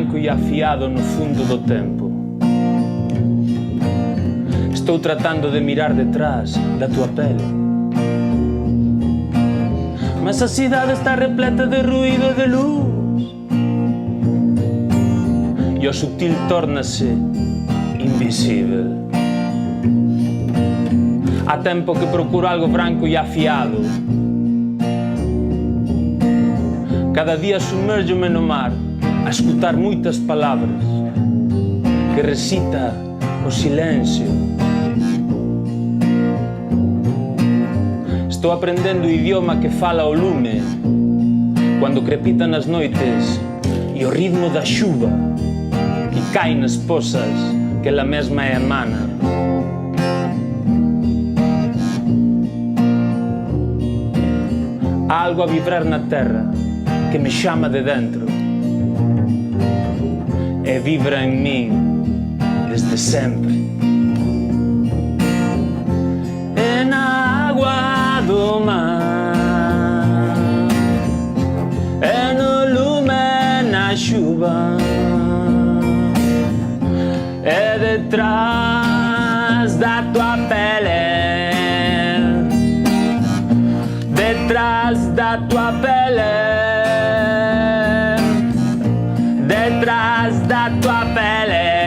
branco e afiado no fundo do tempo. Estou tratando de mirar detrás da tua pele, mas a cidade está repleta de ruído e de luz, e o sutil torna-se invisível. Há tempo que procuro algo branco e afiado. Cada dia submerjo-me no mar a escutar muitas palavras que recita o silêncio. Estou aprendendo o idioma que fala o lume quando crepita nas noites e o ritmo da chuva que cai nas poças que ela mesma emana. Há algo a vibrar na terra que me chama de dentro e vibra em mim desde sempre. E na água do mar, e no lume, na chuva, e detrás da tua pele, detrás da tua pele, detrás da tua pele.